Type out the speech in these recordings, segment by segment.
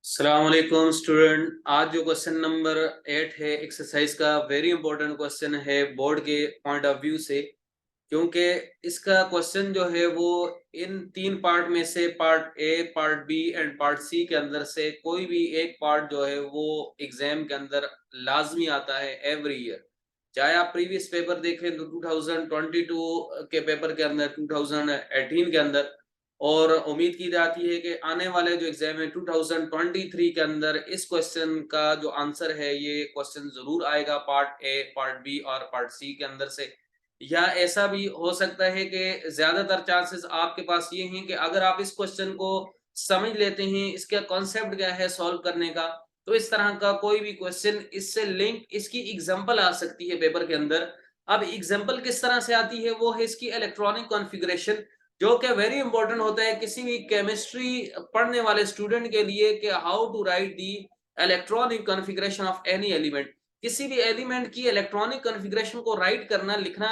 अस्सलाम वालेकुम स्टूडेंट। आज जो क्वेश्चन नंबर 8 है एक्सरसाइज का, वेरी इंपॉर्टेंट क्वेश्चन है बोर्ड के पॉइंट ऑफ व्यू से, क्योंकि इसका क्वेश्चन जो है वो इन तीन पार्ट में से part A, part B and part C के अंदर से कोई भी एक पार्ट जो है वो एग्जाम के अंदर लाजमी आता है एवरी ईयर। चाहे आप प्रीवियस पेपर देखें तो 2022 के पेपर के अंदर, 2018 के अंदर, और उम्मीद की जाती है कि आने वाले जो एग्जाम है 2023 के अंदर इस क्वेश्चन का जो आंसर है ये क्वेश्चन जरूर आएगा पार्ट ए, पार्ट बी और पार्ट सी के अंदर से। या ऐसा भी हो सकता है कि ज्यादातर चांसेस आपके पास ये हैं कि अगर आप इस क्वेश्चन को समझ लेते हैं, इसका कॉन्सेप्ट क्या है सॉल्व करने का, तो इस तरह का कोई भी क्वेश्चन इससे लिंक, इसकी एग्जांपल आ सकती है पेपर के अंदर। अब एग्जांपल किस तरह से आती है, वो है इसकी इलेक्ट्रॉनिक कॉन्फ़िगरेशन, जो कि वेरी इंपॉर्टेंट होता है किसी भी केमिस्ट्री पढ़ने वाले स्टूडेंट के लिए कि how to write the electronic configuration of any element. किसी भी एलिमेंट की इलेक्ट्रॉनिक कॉन्फ़िगरेशन को राइट करना, लिखना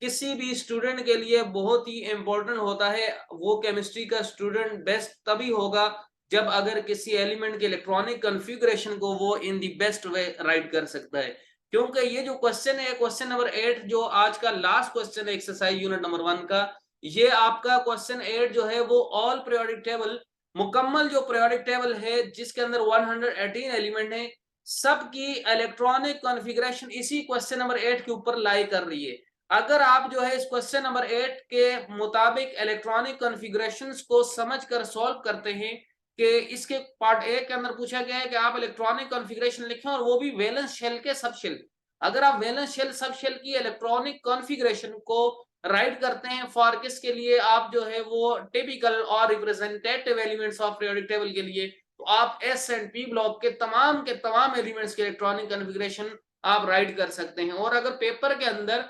किसी भी स्टूडेंट के लिए बहुत ही इंपॉर्टेंट होता है। वो केमिस्ट्री का स्टूडेंट बेस्ट तभी होगा जब अगर किसी एलिमेंट के इलेक्ट्रॉनिक कॉन्फ़िगरेशन को वो इन दी बेस्ट वे राइट कर सकता है। क्योंकि ये जो क्वेश्चन है, क्वेश्चन नंबर 8 जो आज का लास्ट क्वेश्चन है एक्सरसाइज यूनिट नंबर 1 का, ये आपका क्वेश्चन 8 जो है वो ऑल पीरियोडिक टेबल, मुकम्मल जो पीरियोडिक टेबल है जिसके अंदर 118 एलिमेंट है, सबकी इलेक्ट्रॉनिक कॉन्फ़िगरेशन इसी क्वेश्चन नंबर 8 के ऊपर लाई कर रही है। अगर आप जो है इस क्वेश्चन नंबर 8 के मुताबिक इलेक्ट्रॉनिक कॉन्फ़िगरेशंस को समझकर सॉल्व करते हैं, कि इसके पार्ट ए के अंदर पूछा गया है कि आप इलेक्ट्रॉनिक कॉन्फ़िगरेशन लिखें और वो भी वैलेंस शेल के सब शेल। अगर आप वैलेंस शेल सब शेल की इलेक्ट्रॉनिक कॉन्फ़िगरेशन को राइट करते हैं फॉर किसके लिए, आप जो है वो टिपिकल और representative elements of periodic table के लिए, तो आप एस एंड पी ब्लॉक के तमाम एलिमेंट्स के इलेक्ट्रॉनिक कॉन्फ़िगरेशन आप राइट कर सकते हैं। और अगर पेपर के अंदर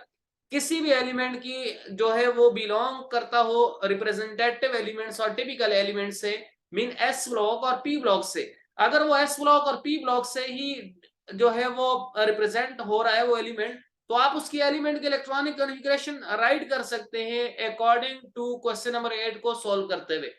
किसी भी एलिमेंट की जो है वो बिलोंग करता हो रिप्रेजेंटेटिव एलिमेंट्स और टिपिकल एलिमेंट से, मीन एस ब्लॉक और पी ब्लॉक से, अगर वो एस ब्लॉक और पी ब्लॉक से ही जो है वो रिप्रेजेंट हो रहा है वो एलिमेंट, तो आप उसकी एलिमेंट के इलेक्ट्रॉनिक कॉन्फ़िगरेशन राइट कर सकते हैं अकॉर्डिंग टू क्वेश्चन नंबर 8 को सॉल्व करते हुए।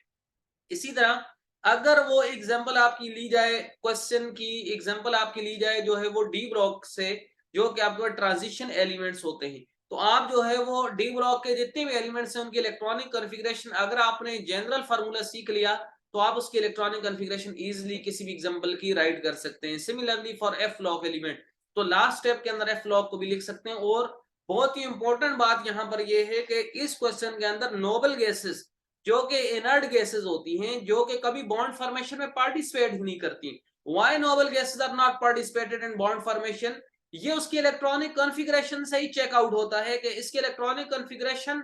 इसी तरह अगर वो एग्जांपल आपकी ली जाए, क्वेश्चन की एग्जांपल आपकी ली जाए जो है वो डी ब्लॉक से, जो कि आपके पास ट्रांजिशन एलिमेंट्स होते हैं, तो आप जो है वो डी ब्लॉक के जितने भी एलिमेंट्स हैं उनकी इलेक्ट्रॉनिक कॉन्फ़िगरेशन अगर आपने जनरल फार्मूला सीख लिया, तो आप उसकी इलेक्ट्रॉनिक कॉन्फ़िगरेशन इजीली किसी भी एग्जांपल की राइट कर सकते हैं। Similarly for F lock element, तो लास्ट स्टेप के अंदर एफ लॉक को भी लिख सकते हैं। और बहुत ही इंपॉर्टेंट बात यहां पर यह है कि इस क्वेश्चन के अंदर नोबल गैसेस, जो कि इनर्ट गैसेस होती हैं, जो कि कभी बॉन्ड फॉर्मेशन में पार्टिसिपेट ही नहीं करती, why noble gases are not participated in bond formation, ये उसकी इलेक्ट्रॉनिक कॉन्फ़िगरेशन से ही चेक आउट होता है कि इसकी इलेक्ट्रॉनिक कॉन्फ़िगरेशन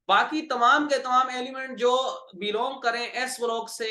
बाकी तमाम के तमाम एलिमेंट जो बिलोंग करें एस ब्लॉक से,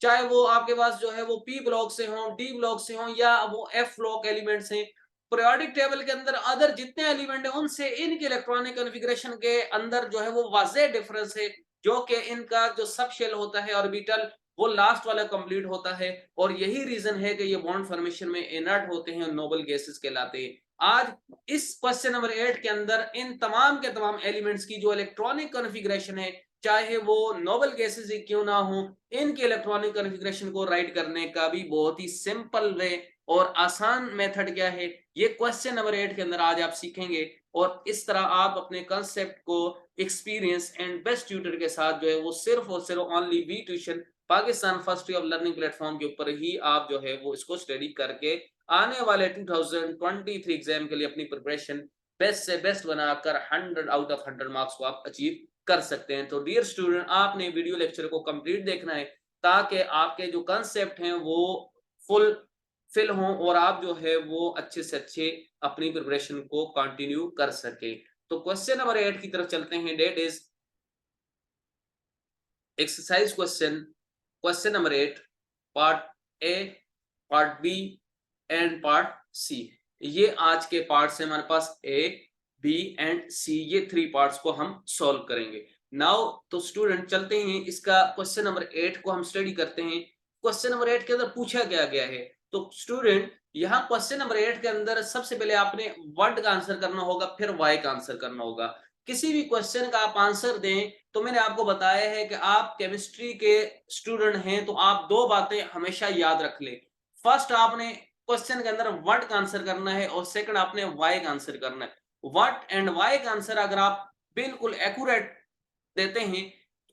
चाहे वो आपके पास जो है वो पी ब्लॉक से हो, डी ब्लॉक से हो, या वो एफ ब्लॉक एलिमेंट्स हैं, पीरियोडिक टेबल के अंदर अदर जितने एलिमेंट हैं उनसे इनके इलेक्ट्रॉनिक कॉन्फ़िगरेशन के अंदर जो है वो वाज़ेह डिफरेंस है, जो कि इनका जो सब शेल होता है ऑर्बिटल, वो लास्ट वाला कंप्लीट होता है। और यही रीजन है कि ये बॉन्ड फॉर्मेशन में इनर्ट होते हैं और नोबल गैसेस कहलाते हैं। आज इस क्वेश्चन नंबर 8 के अंदर इन तमाम के तमाम एलिमेंट्स की जो इलेक्ट्रॉनिक कॉन्फ़िगरेशन है, चाहे वो नोबल गैसेस ही क्यों ना हो, इनके इलेक्ट्रॉनिक कॉन्फ़िगरेशन को राइट करने का भी बहुत ही सिंपल वे और आसान मेथड क्या है, ये क्वेश्चन नंबर 8 के अंदर आज आप सीखेंगे। और इस तरह आप अपने कंसेप्ट को एक्सपीरियंस एंड बेस्ट ट्यूटर के साथ जो है वो सिर्फ और सिर्फ only V tuition Pakistan first of learning platform के ऊपर ही आप जो है वो इसको स्टडी करके आने वाले 2023 एग्जाम के लिए अपनी प्रिपरेशन बेस्ट से बेस्ट बनाकर 100 आउट ऑफ 100 मार्क्स को आप अचीव कर सकते हैं। तो डियर स्टूडेंट, आपने वीडियो लेक्चर को कंप्लीट देखना है ताकि आपके जो कंसेप्ट हैं वो फुल फिल हों और आप जो है वो अच्छे से अच्छे अपनी प्रिपरेशन को कंटिन्यू कर सके। तो क्वेश्चन नंबर 8 की तरफ चलते हैं। That is exercise question, question number 8, part A, part B and part C. ये आज के पार्ट्स हैं हमारे पास, ए, बी एंड सी, ये 3 पार्ट्स को हम सॉल्व करेंगे। नाउ तो स्टूडेंट चलते हैं इसका क्वेश्चन नंबर 8 को हम स्टडी करते हैं। क्वेश्चन नंबर 8 के अंदर पूछा क्या गया है, तो स्टूडेंट यहाँ क्वेश्चन नंबर 8 के अंदर सबसे पहले आपने व्हाट का आंसर करना होगा, फिर वाई का आंसर करना होगा। किसी भी क्वेश्चन का आप आंसर दें, तो मैंने आपको बताया है कि आप केमिस्ट्री के स्टूडेंट हैं, तो आप 2 बातें हमेशा याद रख लें। फर्स्ट आपने क्वेश्चन के अंदर व्हाट का आंसर करना है और सेकंड आपने व्हाई का आंसर करना है। व्हाट एंड व्हाई का आंसर अगर आप बिल्कुल एक्यूरेट देते हैं,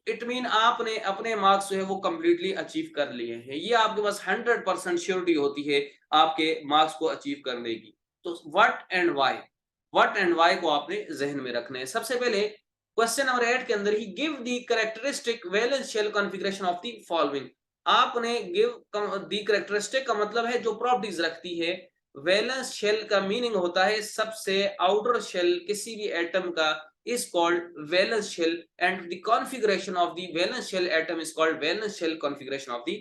इट मीन आपने अपने मार्क्स जो है वो कंप्लीटली अचीव कर लिए हैं। ये आपके पास 100% श्योरिटी होती है आपके मार्क्स को अचीव करने की। तो व्हाट एंड व्हाई को आपने जहन में रखना है। सबसे पहले क्वेश्चन नंबर 8 के अंदर ही give the characteristic valence shell configuration of the following. आपने गिव द कैरेक्टरिस्टिक का मतलब है जो प्रॉपर्टीज रखती है। वैलेंस शेल का मीनिंग होता है सबसे आउटर शेल किसी भी एटम का is called valence shell, and the configuration of the valence shell atom is called valence shell configuration of the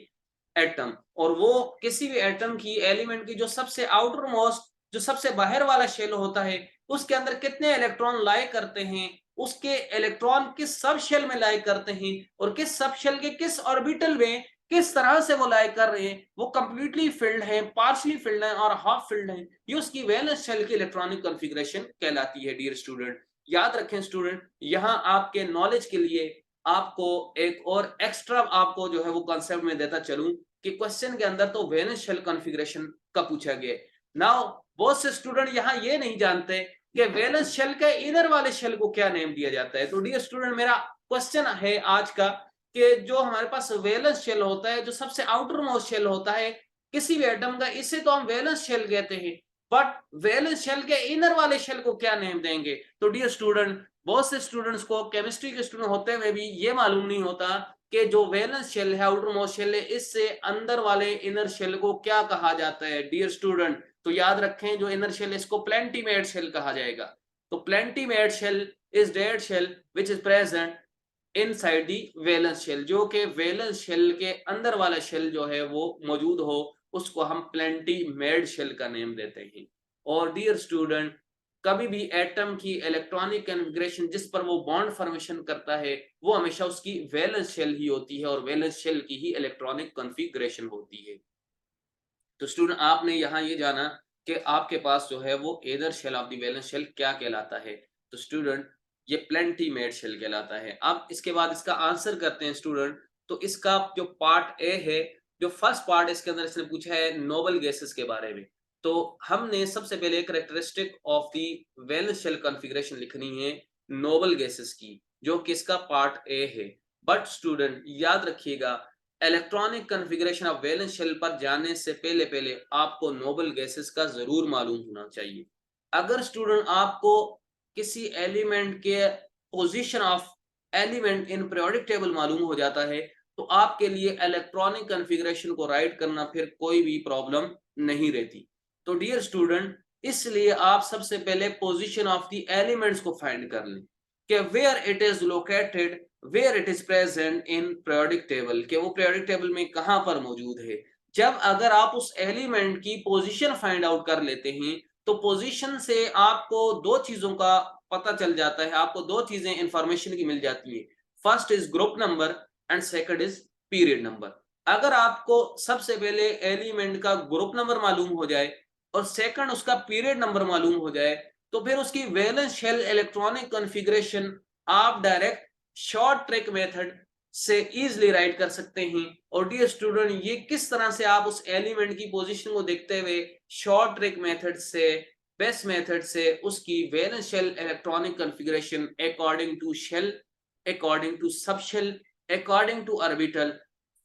atom। और वो किसी भी एटम की एलिमेंट की जो सबसे आउटर मोस्ट, जो सबसे बाहर वाला शेल होता है, उसके अंदर कितने इलेक्ट्रॉन लाई करते हैं, उसके इलेक्ट्रॉन किस सब शेल में लाई करते हैं और किस सब शेल के किस ऑर्बिटल में किस तरह से वो लाई कर रहे हैं, वो कंप्लीटली फिल्ड है, पार्शली फिल्ड है और हाफ फिल्ड है, ये उसकी वैलेंस शेल की इलेक्ट्रॉनिक कॉन्फ़िगरेशन कहलाती है। डियर स्टूडेंट, याद रखें स्टूडेंट, यहां आपके नॉलेज के लिए आपको एक और एक्स्ट्रा आपको जो है वो कॉन्सेप्ट में देता चलूं कि क्वेश्चन के अंदर तो वैलेंस शेल कॉन्फ़िगरेशन का पूछा गया। नाउ बहुत से स्टूडेंट यहां ये नहीं जानते कि वैलेंस शेल के इनर वाले शेल को क्या नेम दिया जाता है। तो डियर स्टूडेंट, मेरा क्वेश्चन है आज का कि जो हमारे पास वैलेंस शेल होता है, जो सबसे आउटर मोस्ट शेल होता है किसी भी एटम का, इसे तो हम वैलेंस शेल कहते हैं, बट वैलेंस शेल के इनर वाले शेल को क्या नेम देंगे। तो डियर स्टूडेंट, बहुत से स्टूडेंट्स को, केमिस्ट्री के स्टूडेंट होते हुए भी ये मालूम नहीं होता कि जो वैलेंस शेल है, आउटर मोस्ट शेल है, इससे अंदर वाले इनर शेल को क्या कहा जाता है। डियर स्टूडेंट, तो याद रखें जो इनर शेल, इसको प्लेंटीमेट शेल कहा जाएगा। तो penultimate shell is that shell which is present inside the valence shell, जो कि वैलेंस शेल के अंदर वाला शेल जो है वो मौजूद हो, उसको हम प्लेंटीमेट शेल का नेम देते हैं। और डियर स्टूडेंट, कभी भी एटम की इलेक्ट्रॉनिक कॉन्फ़िगरेशन जिस पर वो बॉन्ड फॉर्मेशन करता है, वो हमेशा उसकी वैलेंस शेल ही होती है और वैलेंस शेल की ही इलेक्ट्रॉनिक कॉन्फ़िगरेशन होती है। तो स्टूडेंट, आपने यहाँ ये जाना कि आपके पास जो है वो either shell of the valence shell क्या कहलाता है। तो स्टूडेंट, ये प्लेंटीमेट शेल कहलाता है। अब इसके बाद इसका आंसर करते हैं स्टूडेंट। तो इसका जो पार्ट ए है, जो फर्स्ट पार्ट इसके अंदर इसने पूछा है नोबल गैसेस के बारे में। तो हमने सबसे पहले characteristic of the valence shell configuration लिखनी है नोबल गैसेस की, जो कि इसका पार्ट ए है। बट स्टूडेंट याद रखिएगा, electronic configuration of valence shell पर जाने से पहले पहले आपको नोबल गैसेस का जरूर मालूम होना चाहिए। अगर स्टूडेंट आपको किसी एलिमेंट के position of element in periodic table मालूम हो जाता है, तो आपके लिए इलेक्ट्रॉनिक कॉन्फ़िगरेशन को राइट करना फिर कोई भी प्रॉब्लम नहीं रहती। तो डियर स्टूडेंट, इसलिए आप सबसे पहले पोजीशन ऑफ द एलिमेंट्स को फाइंड कर लें कि where it is located, where it is present in periodic table, कि वो पीरियोडिक टेबल में कहां पर मौजूद है। जब अगर आप उस एलिमेंट की पोजीशन फाइंड आउट कर लेते हैं, तो पोजीशन से आपको दो चीजों का पता चल जाता है, आपको दो चीजें इंफॉर्मेशन की मिल जाती है। First is group number and second is period number. अगर आपको सबसे पहले एलिमेंट का ग्रुप नंबर मालूम हो जाए और सेकंड उसका पीरियड नंबर मालूम हो जाए, तो फिर उसकी वैलेंस शेल इलेक्ट्रॉनिक कॉन्फ़िगरेशन आप डायरेक्ट शॉर्ट ट्रिक मेथड से इजीली राइट कर सकते हैं। और डियर स्टूडेंट, ये किस तरह से आप उस एलिमेंट की पोजीशन को देखते हुए शॉर्ट ट्रिक मेथड से, बेस्ट मेथड से उसकी valence shell electronic configuration according to shell, according to sub shell, according to orbital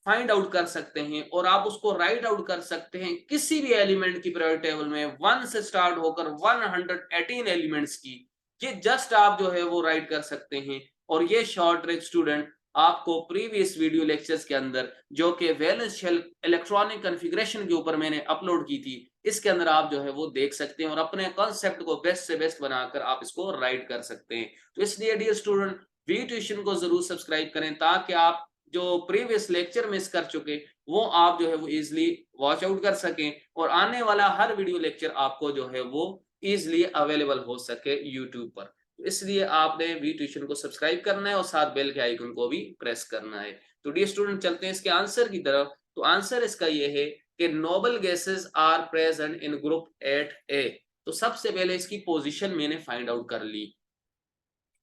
find out कर सकते हैं और आप उसको राइट आउट कर सकते हैं किसी भी एलिमेंट की पीरियोडिक टेबल में 1 से स्टार्ट होकर 118 एलिमेंट्स की, ये जस्ट आप जो है वो राइट कर सकते हैं। और ये शॉर्ट ट्रिक स्टूडेंट आपको प्रीवियस वीडियो लेक्चर्स के अंदर, जो कि वैलेंस शेल इलेक्ट्रॉनिक कॉन्फ़िगरेशन के ऊपर मैंने अपलोड की थी, इसके अंदर आप जो है वो देख सकते हैं और अपने कॉन्सेप्ट को बेस्ट से बेस्ट बनाकर आप इसको राइट कर सकते हैं। तो इसलिए डियर स्टूडेंट, वी ट्यूशन को जरूर सब्सक्राइब करें ताकि आप जो प्रीवियस लेक्चर मिस कर चुके, वो आप जो है वो इजीली वॉच आउट कर सकें और आने वाला हर वीडियो लेक्चर आपको जो है वो इजीली अवेलेबल हो सके यूट्यूब पर। तो इसलिए आपने वी ट्यूशन को सब्सक्राइब करना है और साथ बेल के आइकन को भी प्रेस करना है। तो डियर स्टूडेंट, चलते हैं इसके आंसर की तरफ। तो आंसर इसका ये है कि noble gases are present in group 8A। तो सबसे पहले इसकी पोजीशन मैंने फाइंड आउट कर ली।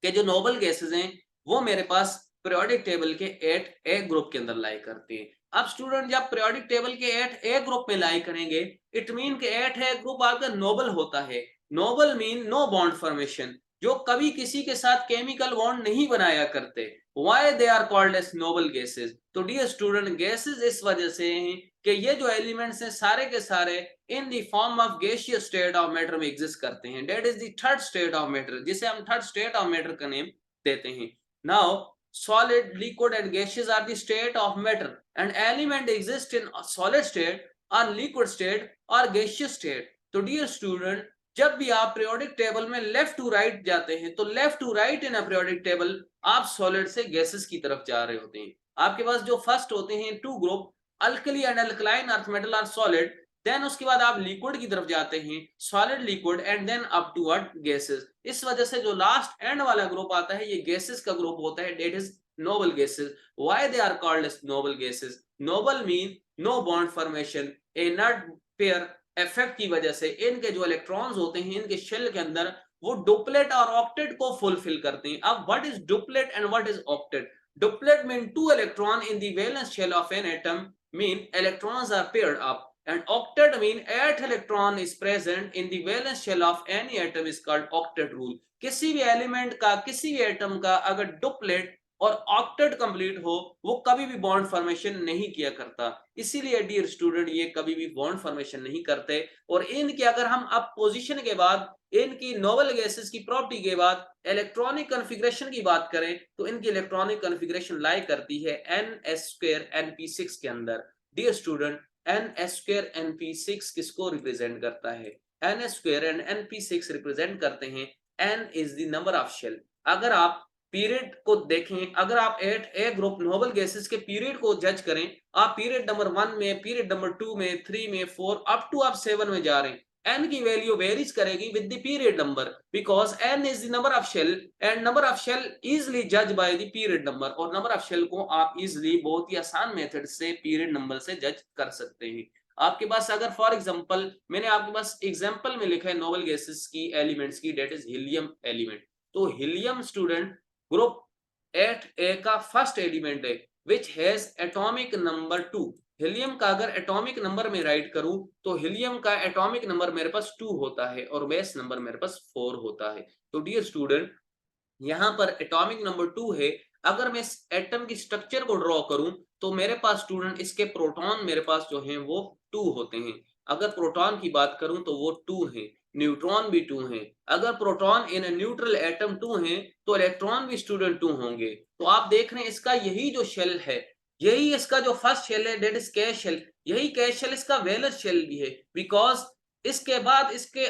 कि जो नोबल गैसेस हैं वो मेरे पास पीरियोडिक टेबल के 8A ग्रुप के अंदर लाई करते हैं। अब स्टूडेंट जब पीरियोडिक टेबल के 8A ग्रुप में लाई करेंगे, इट मीन के 8A ग्रुप आपका नोबल होता है। Noble mean no bond formation, जो कभी किसी के साथ केमिकल बॉन्ड नहीं बनाया करते। Why they are called as noble gases? तो डियर स्टूडेंट, गैसेस इस वजह से हैं कि ये जो एलिमेंट्स हैं सारे के सारे in the form of gaseous state of matter में एग्जिस्ट करते हैं। That is the third state of matter, जिसे हम थर्ड स्टेट ऑफ मैटर का नेम देते हैं। Now solid, liquid and gaseous are the state of matter. An element exists in a solid state or liquid state or gaseous state. तो dear student, जब भी आप periodic table में left to right जाते हैं तो left to right in a periodic table आप solid से गैसेस की तरफ जा रहे होते हैं। आपके पास जो फर्स्ट होते हैं two group, alkali and alkaline earth metal are solid, then उसके बाद आप लिक्विड की तरफ जाते हैं, solid liquid and then up to what gases. इस वजह से जो लास्ट एंड वाला ग्रुप आता है ये गैसेस का ग्रुप होता है, that is noble gases. Why they are called as noble gases? Noble mean no bond formation, a nut pair effect की वजह से इनके जो इलेक्ट्रॉन्स होते हैं इनके शेल के अंदर वो डुप्लेट और ऑक्टेट को फुलफिल करते हैं। अब what is duplet and what is octet? Duplet mean two electron in the valence shell of an atom, mean electrons are paired up, and octet mean 8 electron is present in the valence shell of any atom is called octet rule. किसी भी element का, किसी भी atom का अगर duplet और octet complete हो वो कभी भी बॉन्ड फॉर्मेशन नहीं किया करता। इसीलिए डियर स्टूडेंट ये कभी भी बॉन्ड फॉर्मेशन नहीं करते। और इनकी अगर हम अब पोजीशन के बाद, इनकी नोबल गैसेस की प्रॉपर्टी के बाद इलेक्ट्रॉनिक कॉन्फ़िगरेशन की बात करें तो इनकी इलेक्ट्रॉनिक कॉन्फ़िगरेशन लाई करती है NS2 NP6 के अंदर। डियर स्टूडेंट, NS2 NP6 किसको रिप्रेजेंट करता है? NS2 एंड NP6 रिप्रेजेंट करते हैं N is the number of shell. अगर आप पीरियड को देखें, अगर आप 8A ग्रुप नोबल गैसेस के पीरियड को जज करें, आप पीरियड नंबर 1 में, पीरियड नंबर 2 में, 3 में, 4 अप टू आप 7 में जा रहे हैं, n की वैल्यू वेरीज करेगी with the period number, because n is the number of shell and number of shell easily जज बाय द पीरियड नंबर। और नंबर ऑफ शेल को आप इजीली बहुत ही आसान मेथड से पीरियड नंबर से जज कर सकते हैं। आपके पास अगर फॉर एग्जांपल मैंने आपके पास एग्जांपल में लिखा है नोबल गैसेस की एलिमेंट्स की, डेट इज हीलियम एलिमेंट। तो हीलियम स्टूडेंट ग्रुप 8A का फर्स्ट एलिमेंट है which has atomic number 2। Helium का अगर एटॉमिक नंबर में राइट करूं तो हीलियम का एटॉमिक नंबर मेरे पास 2 होता है और बेस नंबर मेरे पास 4 होता है। तो डियर स्टूडेंट, यहाँ पर एटॉमिक नंबर 2 है। अगर मैं इस एटम की स्ट्रक्चर को ड्रॉ करूं तो मेरे पास स्टूडेंट इसके प्रोटॉन मेरे पास जो हैं वो 2 होते हैं। अगर प्रोटॉन की बात करूं तो वो 2 हैं, न्यूट्रॉन भी 2 हैं। अगर प्रोटॉन इन न्यूट्रल एटम 2 हैं तो इलेक्ट्रॉन भी स्टूडेंट 2 होंगे। तो आप देख रहे हैं इसका यही जो शेल है, यही इसका जो फर्स्ट शेल है, दैट इज कैश शेल, यही कैश शेल इसका वैलेंस शेल भी है, बिकॉज इसके बाद इसके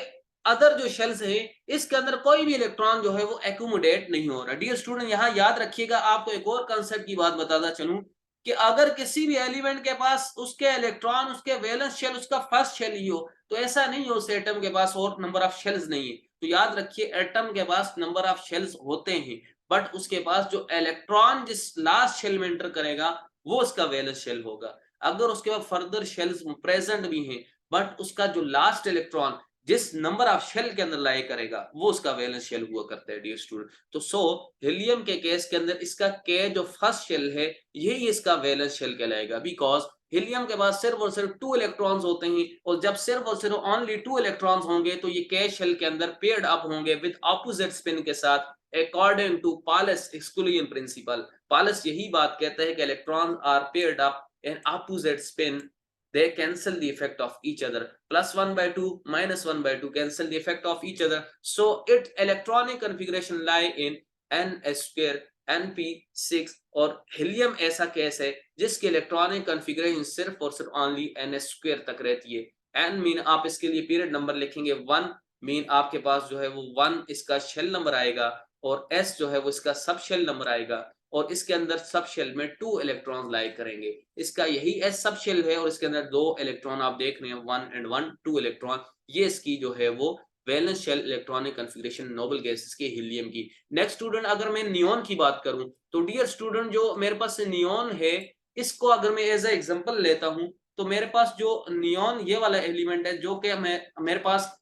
अदर जो शेल्स है इसके अंदर कोई भी इलेक्ट्रॉन जो है वो एक्यूमुलेट नहीं हो रहा। डियर स्टूडेंट, यहाँ याद रखिएगा, आपको एक और कंसेप्ट की बात बताता चलूं कि अगर किसी भी एलिमेंट के पास उसके इलेक्ट्रॉन, उसके वैलेंस शेल उसका फर्स्ट शेल ही हो तो ऐसा नहीं हो उस एटम के पास और नंबर ऑफ शेल्स नहीं है। तो याद रखिए एटम के पास नंबर ऑफ शेल्स होते हैं, बट उसके पास जो इलेक्ट्रॉन जिस लास्ट शेल में एंटर करेगा वो उसका वैलेंस शेल होगा। अगर उसके बाद फर्दर शेल्स प्रेजेंट भी हैं बट उसका जो लास्ट इलेक्ट्रॉन जिस नंबर ऑफ शेल के अंदर लाई करेगा वो उसका वैलेंस शेल हुआ करता है। डियर स्टूडेंट, तो सो हीलियम के केस के अंदर इसका के जो फर्स्ट शेल है यही इसका वैलेंस शेल कहलाएगा, बिकॉज हीलियम के पास सिर्फ और सिर्फ 2 इलेक्ट्रॉन्स होते हैं और जब सिर्फ और सिर्फ ओनली 2 इलेक्ट्रॉन्स होंगे तो ये के शेल के अंदर पेयर्ड अप होंगे विद ऑपोजिट स्पिन के साथ, according to Pauli's exclusion principle. Pauli's यही बात कहता है कि electrons are paired up in opposite spin, they cancel the effect of each other, plus 1 by 2 minus 1 by 2 cancel the effect of each other, so its electronic configuration lie in ns square np6। और helium ऐसा case है जिसकी electronic configuration सिर्फ और सिर्फ only ns square तक रहती है। n मीन आप इसके लिए पीरियड नंबर लिखेंगे 1, मीन आपके पास जो है वो 1 इसका शेल नंबर आएगा और s जो है वो इसका सब शेल नंबर आएगा और इसके अंदर सब शेल में 2 इलेक्ट्रॉन लाई करेंगे। इसका यही एस सब शेल है और इसके अंदर 2 इलेक्ट्रॉन आप देख रहे हैं, 1 एंड 1, 2 इलेक्ट्रॉन। ये इसकी जो है वो valence shell electronic configuration noble gases के हीलियम की। नेक्स्ट स्टूडेंट, अगर मैं नियॉन की बात करूं तो डियर स्टूडेंट जो मेरे पास नियॉन है इसको अगर मैं एज ए एग्जांपल लेता हूं तो मेरे पास जो नियॉन ये वाला एलिमेंट है जो कि मैं मेरे पास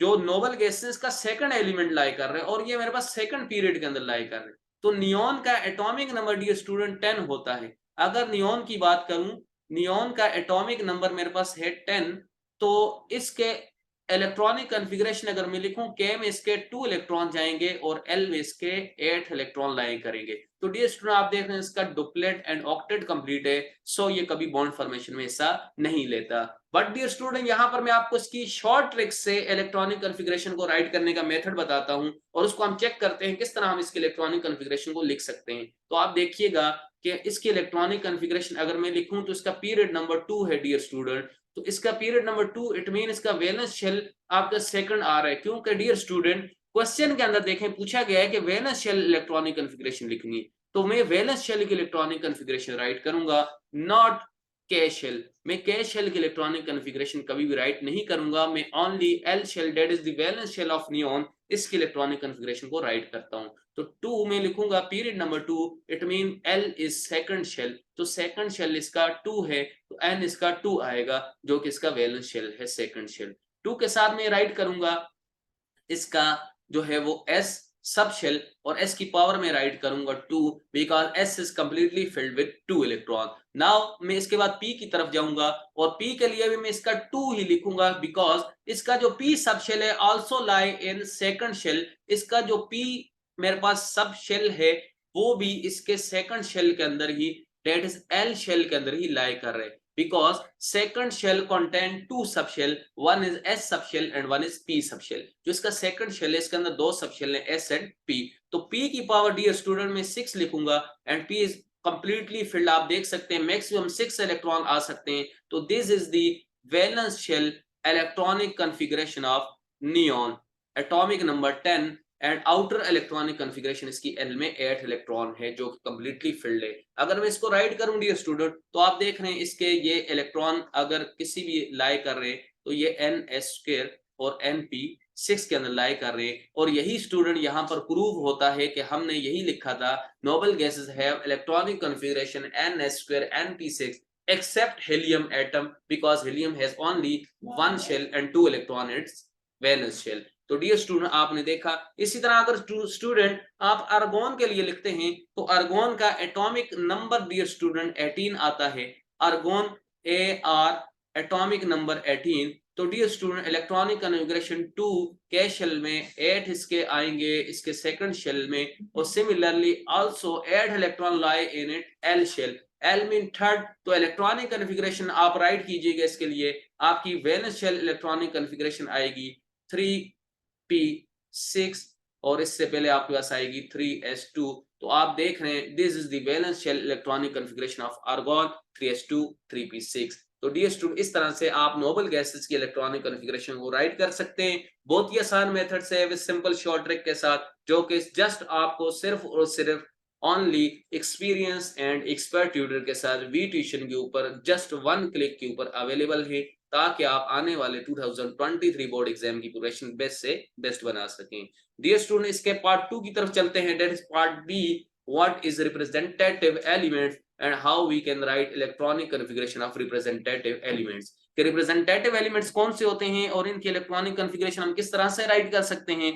जो नोबल गैसेस का सेकंड एलिमेंट लाई कर रहे हैं और ये मेरे पास सेकंड पीरियड के अंदर लाई कर रहे हैं। तो नियॉन का एटॉमिक नंबर डियर स्टूडेंट 10 होता है। अगर नियॉन की बात करूं, नियॉन का एटॉमिक नंबर मेरे पास है 10, तो इसके इलेक्ट्रॉनिक कॉन्फ़िगरेशन अगर मैं लिखूं, के में इसके 2 इलेक्ट्रॉन जाएंगे और एल में इसके 8 इलेक्ट्रॉन लाइन करेंगे। तो डियर स्टूडेंट आप देख रहे हैं इसका डुप्लेट एंड ऑक्टेट कंप्लीट है, सो ये कभी बॉन्ड फॉर्मेशन में हिस्सा नहीं लेता। बट डियर स्टूडेंट यहाँ पर मैं आपको इसकी शॉर्ट ट्रिक से इलेक्ट्रॉनिक कॉन्फ़िगरेशन को राइट करने का मेथड बताता हूं और उसको हम चेक करते हैं किस तरह हम इसके इलेक्ट्रॉनिक कॉन्फ़िगरेशन को लिख सकते हैं। तो आप देखिएगा कि इसकी इलेक्ट्रॉनिक कॉन्फ़िगरेशन अगर मैं लिखूं तो इसका पीरियड नंबर 2 है डियर स्टूडेंट। तो इसका पीरियड नंबर 2 इट मीन इसका वैलेंस शेल आपका सेकंड आ रहा है, क्योंकि डियर स्टूडेंट क्वेश्चन के अंदर देखें पूछा गया है कि वैलेंस शेल इलेक्ट्रॉनिक कॉन्फ़िगरेशन लिखनी है। तो मैं वैलेंस शेल की इलेक्ट्रॉनिक कॉन्फ़िगरेशन राइट करूंगा, नॉट के शेल। मैं के शेल की इलेक्ट्रॉनिक कॉन्फ़िगरेशन कभी भी राइट नहीं करूंगा, मैं only L shell that is the valence shell of neon, इसकी इलेक्ट्रॉनिक कॉन्फ़िगरेशन को राइट करता हूं। तो 2 में लिखूंगा period number 2, it mean L is second shell, तो सेकंड शेल इसका 2 है, तो एन इसका 2 आएगा जो कि इसका वैलेंस शेल है सेकंड शेल। 2 के साथ में राइट करूंगा इसका जो है वो एस सब शेल, और एस की पावर में राइट करूंगा 2 because S is completely filled with 2 electron. Now मैं इसके बाद पी की तरफ जाऊंगा और पी के लिए भी मैं इसका 2 ही लिखूंगा बिकॉज इसका जो पी सब शेल है also lie in second shell. इसका जो पी मेरे पास सब शेल है वो भी इसके सेकंड शेल के अंदर ही, डेट इज एल शेल के अंदर ही लाई कर रहे हैं because second shell contain two subshell, one is S subshell and one is P subshell। जो इसका second shell है इसके अंदर दो subshell है S and P। तो P की पावर डियर स्टूडेंट में 6 लिखूंगा and P is completely filled। आप देख सकते हैं मैक्सिमम 6 इलेक्ट्रॉन आ सकते हैं। तो this is the valence shell electronic configuration of neon, atomic number 10 and outer electronic configuration इसकी एल में 8 इलेक्ट्रॉन है जो कंप्लीटली फिल्ड है। अगर मैं इसको राइट करूं डियर स्टूडेंट तो आप देख रहे हैं इसके ये इलेक्ट्रॉन अगर किसी भी लाई कर रहे हैं तो ये एन एस स्क्वायर और एन पी 6 के अंदर लाई कर रहे हैं। और यही स्टूडेंट यहाँ पर प्रूव होता है कि हमने यही लिखा था noble gases have electronic configuration N S square N P 6 except helium atom because helium has only one shell and 2 electron its valence shell। तो डियर स्टूडेंट आपने देखा। इसी तरह अगर स्टूडेंट आप आर्गोन के लिए लिखते हैं तो आर्गोन का एटॉमिक नंबर डियर स्टूडेंट 18 आता है। Argon A R atomic number 18। तो डियर स्टूडेंट इलेक्ट्रॉनिक कॉन्फ़िगरेशन 2 के शेल में 8 इसके आएंगे इसके सेकंड शेल में, और similarly also 8 electron lie in it L shell, L mean third. तो इलेक्ट्रॉनिक कॉन्फ़िगरेशन आप राइट कीजिएगा इसके लिए, आपकी वैलेंस शेल इलेक्ट्रॉनिक कॉन्फ़िगरेशन आएगी 3p6 और इससे पहले आपके पास आएगी 3s2। तो आप देख रहे हैं this is the valence shell electronic configuration of argon 3s2 3p6। तो डियर स्टूडेंट इस तरह से आप नोबल गैसेस की इलेक्ट्रॉनिक कॉन्फ़िगरेशन को राइट कर सकते हैं। बहुत ही आसान मेथड से विद सिंपल शॉर्ट ट्रिक के साथ, जो कि जस्ट आपको सिर्फ और सिर्फ only experience and expert tutor के साथ वी ट्यूशन के ऊपर जस्ट 1 क्लिक के ऊपर अवेलेबल है, ताकि आप आने वाले 2023 बोर्ड एग्जाम की प्रिपरेशन बेस्ट से बेस्ट बना सकें। डियर स्टूडेंट इसके पार्ट 2 की तरफ चलते हैं, that is part B, what is representative elements and how we can write electronic configuration of representative elements. कि रिप्रेजेंटेटिव एलिमेंट्स कौन से होते हैं और इनकी इलेक्ट्रॉनिक कॉन्फ़िगरेशन हम किस तरह से राइट कर सकते हैं।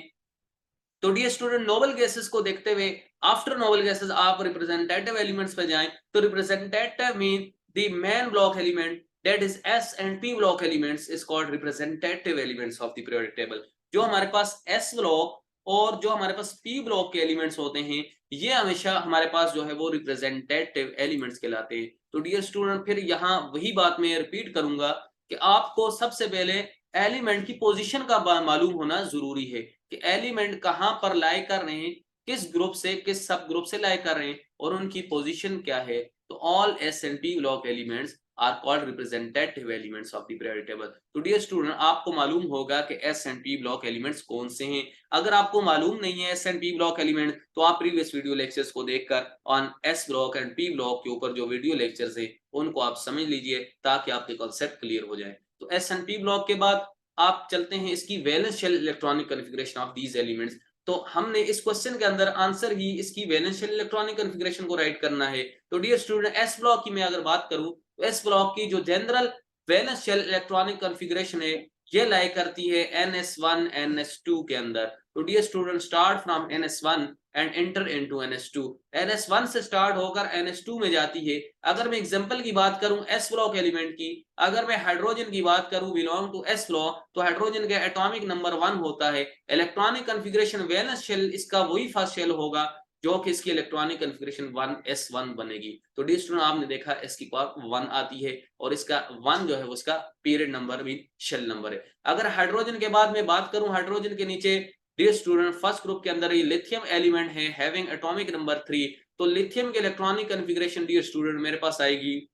तो डियर स्टूडेंट नोबल गैसेस को देखते हुए आफ्टर नोबल गैसेस आप रिप्रेजेंटेटिव एलिमेंट्स पे जाएं। तो representative mean the main block element that is S and P block elements is called representative elements of the periodic table. जो हमारे पास एस ब्लॉक और जो हमारे पास पी ब्लॉक के एलिमेंट्स होते हैं ये हमेशा हमारे पास जो है वो रिप्रेजेंटेटिव एलिमेंट्स कहलाते हैं। तो डियर स्टूडेंट फिर यहाँ वही बात मैं रिपीट करूंगा कि आपको सबसे पहले एलिमेंट की पोजीशन का मालूम होना जरूरी है कि एलिमेंट कहां पर लाई कर रहे हैं, किस ग्रुप से किस सब ग्रुप से लाई कर रहे हैं और उनकी पोजीशन क्या है। तो all S and P block elements are called representative elements of the periodic table. तो डियर स्टूडेंट आपको मालूम होगा कि S and P block elements कौन से हैं। अगर आपको मालूम नहीं है S and P block element तो आप प्रीवियस वीडियो लेक्चर्स को देखकर on S block and P block के ऊपर जो वीडियो लेक्चर्स हैं उनको आप समझ लीजिए ताकि आपके कॉन्सेप्ट क्लियर हो जाए। तो एस एंड पी ब्लॉक के बाद आप चलते हैं इसकी valence shell electronic configuration of these elements. तो हमने इस क्वेश्चन के अंदर आंसर ही इसकी वैलेंस शेल इलेक्ट्रॉनिक कॉन्फ़िगरेशन को राइट करना है। तो डियर स्टूडेंट एस ब्लॉक की मैं अगर बात करूं तो एस ब्लॉक की जो general valence shell electronic configuration है ये लाई करती है NS1 NS2 के अंदर। तो dear student start from NS1 and enter into NS2। NS1 से स्टार्ट होकर NS2 में जाती है। अगर मैं एग्जांपल की बात करूं S ब्लॉक एलिमेंट की, अगर मैं हाइड्रोजन की बात करूं बिलोंग टू S ब्लॉक, तो हाइड्रोजन का एटॉमिक नंबर 1 होता है। इलेक्ट्रॉनिक कॉन्फ़िगरेशन वैलेंस शेल इसका वही फर्स्ट शेल होगा जो कि इसकी इलेक्ट्रॉनिक कॉन्फ़िगरेशन 1s1 बनेगी। तो डी स्टूडेंट आपने देखा इसकी पावर 1 आती है और इसका 1 जो है वो इसका पीरियड नंबर भी शेल नंबर है। अगर हाइड्रोजन के बाद में बात करूं, हाइड्रोजन के नीचे डियर स्टूडेंट फर्स्ट ग्रुप के अंदर ये लिथियम एलिमेंट है हैविंग एटॉमिक नंबर 3। तो लिथियम के इलेक्ट्रॉनिक कॉन्फ़िगरेशन डियर स्टूडेंट मेरे पास आएगी।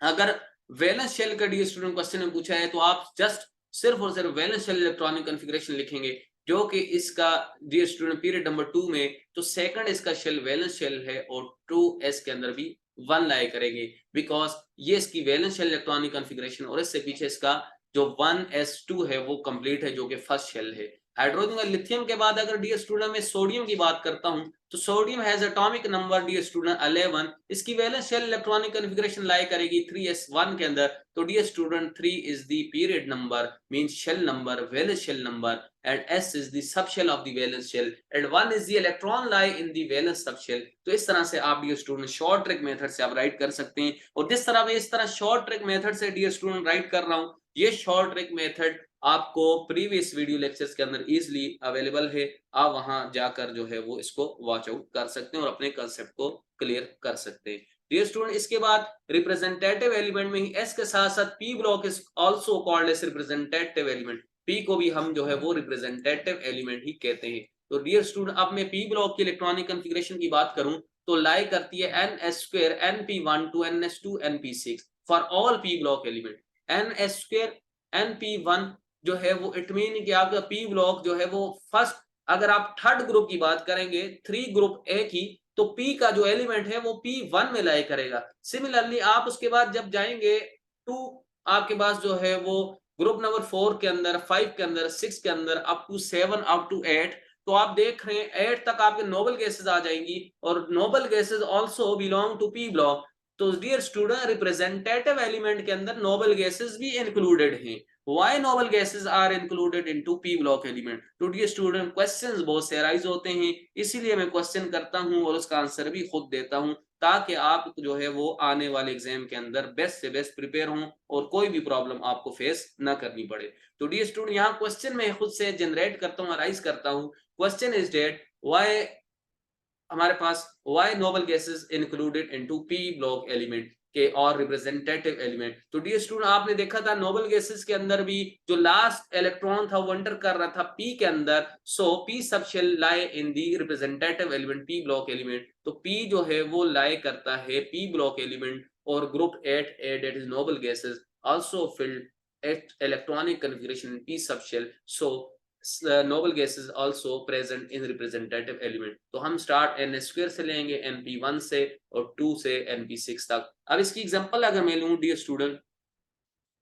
अगर वैलेंस शेल का डियर स्टूडेंट क्वेश्चन में पूछा है तो आप जस्ट सिर्फ और सिर्फ वैलेंस शेल इलेक्ट्रॉनिक कॉन्फ़िगरेशन लिखेंगे, जो कि इसका डियर स्टूडेंट पीरियड नंबर 2 में तो सेकंड इसका शेल वैलेंस शेल है और 2s के अंदर भी 1 लाई करेंगे, बिकॉज ये इसकी वैलेंस शेल इलेक्ट्रॉनिक कॉन्फ़िगरेशन और इससे पीछे इसका जो 1s2 है वो कंप्लीट है, जो कि फर्स्ट शेल है। हाइड्रोजन और लिथियम के बाद अगर डियर स्टूडेंट मैं सोडियम की बात करता हूं, तो sodium has atomic number dear student 11। इसकी valence shell electronic configuration lie करेगी 3s1 के अंदर। तो dear student 3 is the period number means shell number, valence shell number, and S is the subshell of the valence shell and 1 is the electron lie in the valence subshell। तो इस तरह से आप dear student short trick method से आप right कर सकते हैं। और जिस तरह मैं इस तरह शॉर्ट ट्रिक मेथड से डियर स्टूडेंट राइट कर रहा हूं, ये शॉर्ट ट्रिक मेथड आपको प्रीवियस वीडियो लेक्चर्स के अंदर इजीली अवेलेबल है। आप वहां जाकर जो है वो इसको वॉच आउट कर सकते हैं और अपने कंसेप्ट को क्लियर कर सकते हैं। डियर स्टूडेंट इसके बाद रिप्रेजेंटेटिव एलिमेंट में ही एस के साथ साथ P block is also called as representative element. P को भी हम जो है वो रिप्रेजेंटेटिव एलिमेंट ही कहते हैं। तो डियर स्टूडेंट अब मैं पी ब्लॉक की इलेक्ट्रॉनिक कॉन्फ़िगरेशन की बात करूं तो लाई करती है ns² np1 to ns2 np6 for all P block element. ns² np1 जो है वो इट मीन कि आपका पी ब्लॉक जो है वो फर्स्ट, अगर आप थर्ड ग्रुप की बात करेंगे 3 ग्रुप ए की, तो पी का जो एलिमेंट है वो P1 में लाई करेगा। सिमिलरली आप उसके बाद जब जाएंगे टू, आपके पास जो है वो ग्रुप नंबर 4 के अंदर, 5 के अंदर, 6 के अंदर अप टू 7 अप टू 8, तो आप देख रहे हैं 8 तक आपके नोबल गैसेस आ जाएंगी और noble gases also belong to P block. तो डियर स्टूडेंट रिप्रेजेंटेटिव एलिमेंट के अंदर नोबल गैसेस भी इंक्लूडेड हैं। Why noble gases are included into P block element? तो डियर स्टूडेंट क्वेश्चंस बहुत से अराइज होते हैं, इसीलिए मैं क्वेश्चन करता हूं और उसका आंसर भी खुद देता हूं, ताकि आप जो है वो आने वाले एग्जाम के अंदर बेस्ट से बेस्ट प्रिपेयर हों और कोई भी प्रॉब्लम आपको फेस ना करनी पड़े। तो डियर स्टूडेंट यहाँ क्वेश्चन मैं खुद से जनरेट करता हूँ, अराइज करता हूँ। क्वेश्चन इज डेट व्हाई हमारे पास why noble gases included into P block element के और रिप्रेजेंटेटिव एलिमेंट। तो डियर स्टूडेंट आपने देखा था नोबल गैसेस के अंदर भी जो लास्ट इलेक्ट्रॉन था वो एंटर कर रहा था पी के अंदर, so P sub shell lie in the representative element P block element. तो पी जो है वो लाई करता है पी ब्लॉक एलिमेंट और group 8A that is noble gases also filled electronic configuration in p subshell, so noble gases also present in representative element। तो हम start n² से लेंगे np1 से और 2 से np6 तक। अब इसकी एग्जांपल अगर मैं लूं डियर स्टूडेंट,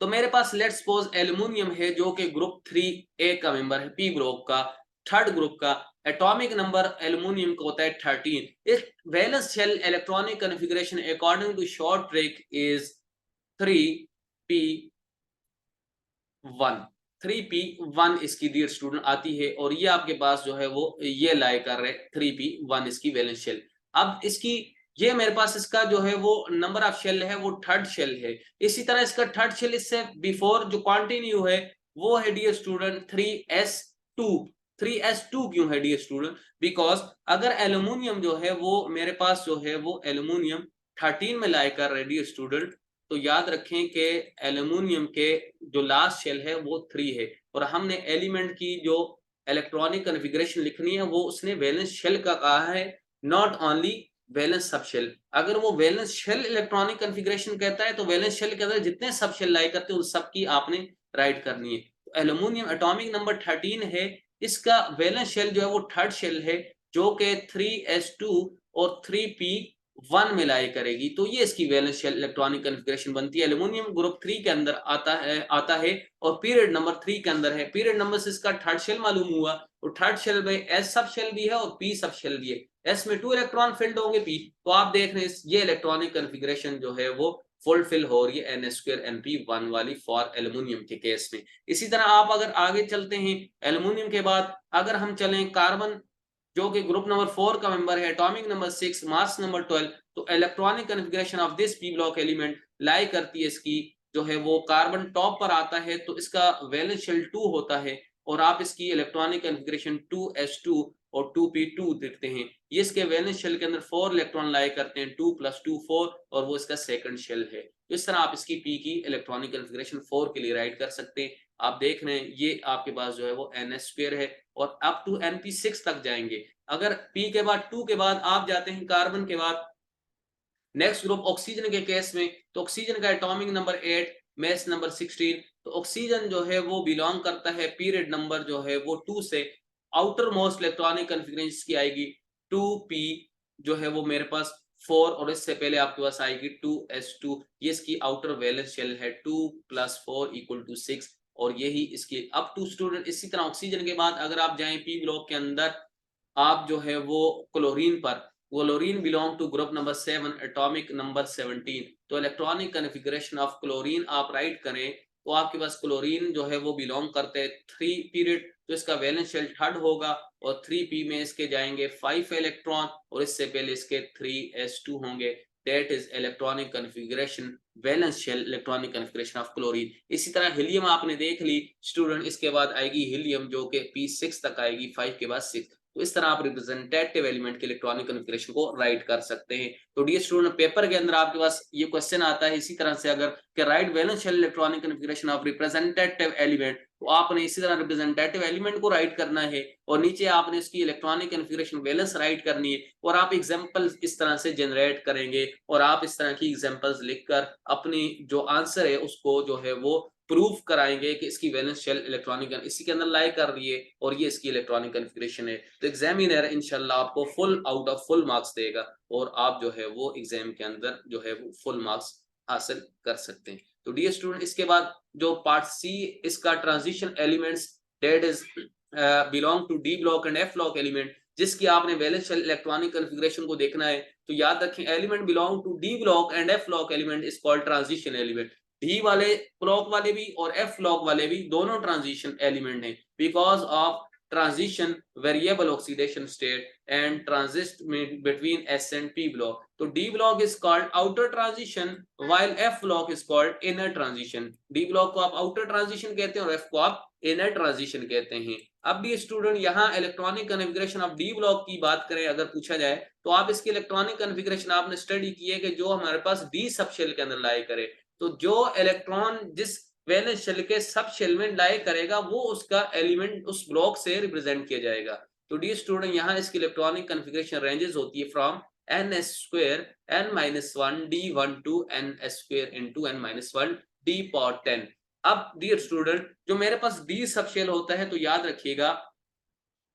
तो मेरे पास लेट्स सपोज एल्युमिनियम है जो कि ग्रुप 3A का मेंबर है, पी ग्रुप का थर्ड ग्रुप का। एटॉमिक नंबर एल्युमिनियम का होता है 13। इस valence shell electronic configuration according to short trick is 3p1। 3p1 इसकी डियर स्टूडेंट आती है और ये आपके पास जो है वो ये लाई कर रहे 3p1 इसकी वैलेंस शेल। अब इसकी ये मेरे पास इसका जो है वो नंबर ऑफ शेल है वो थर्ड शेल है। इसी तरह इसका थर्ड शेल इससे बिफोर जो कंटिन्यू है वो है डियर स्टूडेंट 3s2। 3s2 क्यों है डियर स्टूडेंट? बिकॉज अगर एल्युमिनियम जो है वो मेरे पास जो है वो एल्युमिनियम 13 में लाई कर रहे डियर स्टूडेंट, तो याद रखें कि एल्युमिनियम के जो लास्ट शेल है वो 3 है और हमने एलिमेंट की जो इलेक्ट्रॉनिक कॉन्फ़िगरेशन लिखनी है वो उसने वैलेंस शेल का कहा है, not only valence sub shell. अगर वो वैलेंस शेल इलेक्ट्रॉनिक कॉन्फ़िगरेशन कहता है तो वैलेंस शेल के अंदर जितने सब शेल लाई करते हैं उन सब की आपने राइट करनी है। तो एल्युमिनियम एटॉमिक नंबर 13 है, इसका वैलेंस शेल जो है वो थर्ड शेल है जो कि 3s2 और 3p1 में लाई करेगी। तो ये इसकी वैलेंस शेल इलेक्ट्रॉनिक कॉन्फ़िगरेशन बनती है। एल्युमिनियम ग्रुप 3 के अंदर आता है और पीरियड नंबर 3 के अंदर है। पीरियड नंबर से इसका थर्ड शेल मालूम हुआ और थर्ड शेल में एस सब शेल भी है और पी सब शेल भी है। एस में 2 इलेक्ट्रॉन फिल्ड होंगे, पी तो आप देख रहे हैं ये इलेक्ट्रॉनिक कॉन्फ़िगरेशन जो है वो फुलफिल हो रही है n2np1 वाली फॉर एल्युमिनियम के केस में। इसी तरह आप अगर आगे चलते हैं एल्युमिनियम के बाद अगर हम चलें कार्बन जो कि ग्रुप नंबर 4 का मेंबर है, एटॉमिक नंबर 6, मास नंबर 12, तो electronic configuration of this P block element lie करती है इसकी जो है वो कार्बन टॉप पर आता है तो इसका वैलेंस शेल 2 होता है और आप इसकी इलेक्ट्रॉनिक कॉन्फ़िगरेशन 2s2 और 2p2 देखते हैं। ये इसके वैलेंस शेल के अंदर 4 इलेक्ट्रॉन लाई करते हैं, 2 + 2 4 और वो इसका सेकंड शेल है। तो इस तरह आप इसकी p की इलेक्ट्रॉनिक कॉन्फ़िगरेशन 4 के लिए राइट कर सकते हैं। आप देख रहे हैं ये आपके पास जो है वो ns² है और अप टू np6 तक जाएंगे। अगर p के बाद 2 के बाद आप जाते हैं कार्बन के बाद नेक्स्ट ग्रुप ऑक्सीजन के केस में, तो ऑक्सीजन का एटॉमिक नंबर 8, मास नंबर 16, तो ऑक्सीजन जो है वो बिलोंग करता है पीरियड नंबर जो है वो 2 से। आउटर मोस्ट इलेक्ट्रॉनिक कॉन्फ़िगरेशन की आएगी 2p जो है वो मेरे पास 4 और इससे पहले आपके पास आएगी 2s2। ये इसकी आउटर वैलेंस शेल है 2 + 4 = 6 और यही इसकी अप टू स्टूडेंट। इसी तरह ऑक्सीजन के बाद अगर आप जाएं पी ब्लॉक के अंदर आप जो है वो क्लोरीन पर, chlorine belong to group number 7, atomic number 17, तो इलेक्ट्रॉनिक कॉन्फ़िगरेशन ऑफ क्लोरीन आप राइट करें तो आपके पास क्लोरीन जो है वो बिलोंग करते हैं 3 पीरियड, तो इसका वैलेंस शेल 3rd होगा और 3p में इसके जाएंगे 5 इलेक्ट्रॉन और इससे पहले इसके 3s2 होंगे। That is electronic configuration valence shell electronic configuration of chlorine. इसी तरह हीलियम आपने देख ली स्टूडेंट, इसके बाद आएगी हीलियम जो कि p6 तक आएगी, 5 के बाद 6। तो इस तरह आप रिप्रेजेंटेटिव एलिमेंट के इलेक्ट्रॉनिक कॉन्फ़िगरेशन को राइट कर सकते हैं। तो डियर स्टूडेंट पेपर के अंदर आपके पास ये क्वेश्चन आता है इसी तरह से अगर कि write valence shell electronic configuration of representative element, तो आपने इसी तरह रिप्रेजेंटेटिव एलिमेंट को राइट करना है और नीचे आपने इसकी इलेक्ट्रॉनिक कॉन्फ़िगरेशन वैलेंस राइट करनी है और आप एग्जांपल्स इस तरह से जनरेट करेंगे और आप इस तरह की एग्जांपल्स लिखकर अपनी जो आंसर है उसको जो है वो प्रूफ कराएंगे कि इसकी वैलेंस शेल इलेक्ट्रॉनिक इसी के अंदर लाई कर रही है और ये इसकी इलेक्ट्रॉनिक कॉन्फ़िगरेशन है। तो एग्जामिनर इंशाल्लाह आपको full out of full marks देगा और आप जो है वो एग्जाम के अंदर जो है वो फुल मार्क्स हासिल कर सकते हैं। तो डियर स्टूडेंट इसके बाद जो पार्ट सी इसका transition elements that is belong to D block and F block element, जिसकी आपने वैलेंस शेल इलेक्ट्रॉनिक कॉन्फ़िगरेशन को देखना है। तो याद रखें element belong to D block and F block element is called transition element. D वाले ब्लॉक वाले भी और एफ ब्लॉक वाले भी दोनों ट्रांजिशन एलिमेंट हैं because of transition variable oxidation state and transit between S and P block. तो D block is called outer transition while F block is called inner transition. D block को आप outer transition कहते हैं और F को आप inner transition कहते हैं। अब भी स्टूडेंट यहाँ electronic configuration of D block की बात करें अगर पूछा जाए तो आप इसकी इलेक्ट्रॉनिक कॉन्फ़िगरेशन आपने स्टडी की है कि जो हमारे पास डी सब शेल के अंदर लाई करे, तो जो इलेक्ट्रॉन जिस वैलेंस शेल के सब शेल में लाई करेगा वो उसका एलिमेंट उस ब्लॉक से रिप्रेजेंट किया जाएगा। तो डी स्टूडेंट यहाँ इसकी इलेक्ट्रॉनिक कॉन्फ़िगरेशन रेंजेस होती है from ns² n-1 d1 to ns² into n-1 d power 10। अब डियर स्टूडेंट जो मेरे पास डी सब शेल होता है तो याद रखिएगा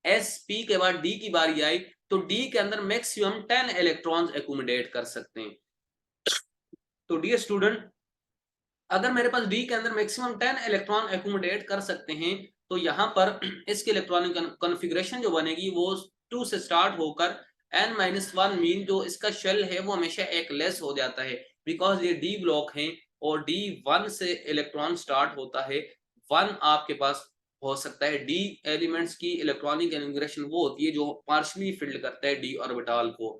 एस पी के बाद डी की बारी आई तो डी के अंदर मैक्सिमम 10 इलेक्ट्रॉन्स एकोमोडेट कर सकते हैं। तो डियर स्टूडेंट अगर मेरे पास डी के अंदर मैक्सिमम 10 इलेक्ट्रॉन एकोमोडेट कर सकते हैं तो यहाँ पर इसकी इलेक्ट्रॉनिक कॉन्फ़िगरेशन जो बनेगी वो 2 से स्टार्ट होकर n-1 मीन जो इसका शेल है वो हमेशा एक लेस हो जाता है बिकॉज ये डी ब्लॉक है और डी 1 से इलेक्ट्रॉन स्टार्ट होता है। 1 आपके पास हो सकता है डी एलिमेंट्स की इलेक्ट्रॉनिक कॉन्फ़िगरेशन वो होती है जो पार्शियली फिल्ड करता है डी ऑर्बिटल को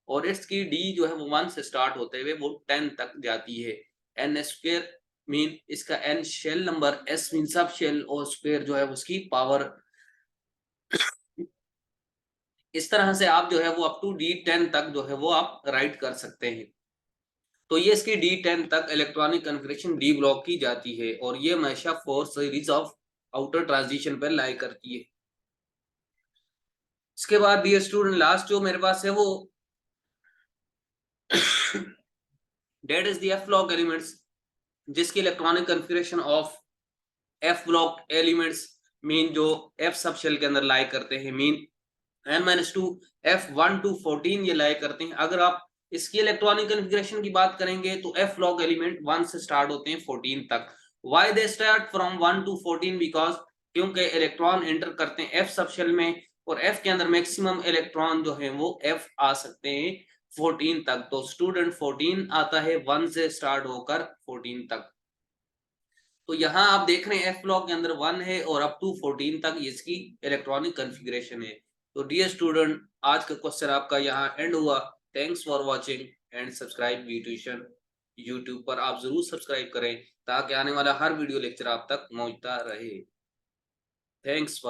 और इसकी डी जो है वो 1 से स्टार्ट होते हुए वो 10 तक जाती है। n² मीन इसका n shell number, s mean sub shell और स्क्वायर जो है उसकी पावर। इस तरह से आप जो है वो अप टू d10 तक जो है वो आप राइट कर सकते हैं। तो ये इसकी d10 तक इलेक्ट्रॉनिक कॉन्फ़िगरेशन डी ब्लॉक की जाती है और ये हमेशा 4 सीरीज ऑफ आउटर ट्रांजिशन पर लाई करती है। इसके बाद डियर स्टूडेंट लास्ट जो मेरे पास है वो that is the F block elements, जिसकी electronic configuration of F block elements mean जो एफ सब शेल के अंदर लाई करते हैं मीन n-2 f1 to 14 ये लाई करते हैं। अगर आप इसकी इलेक्ट्रॉनिक कॉन्फ़िगरेशन की बात करेंगे तो एफ ब्लॉक एलिमेंट 1 से स्टार्ट होते हैं 14 तक। Why they start from 1 to 14 because क्योंकि इलेक्ट्रॉन एंटर करते हैं एफ सब शेल में और एफ के अंदर मैक्सिमम इलेक्ट्रॉन जो है वो एफ आ सकते हैं 14 तक। तो स्टूडेंट 14 आता है 1 से स्टार्ट होकर 14 तक। तो यहाँ आप देख रहे हैं एफ ब्लॉक के अंदर 1 है और अप टू 14 तक इसकी इलेक्ट्रॉनिक कॉन्फ़िगरेशन है। तो डियर स्टूडेंट, आज का क्वेश्चन आपका यहाँ एंड हुआ। Thanks for watching and subscribe V tuition. YouTube पर आप जरूर सब्सक्राइब करें ताकि आने वाला हर वीडियो लेक्चर आप तक पहुंचता रहे। Thanks for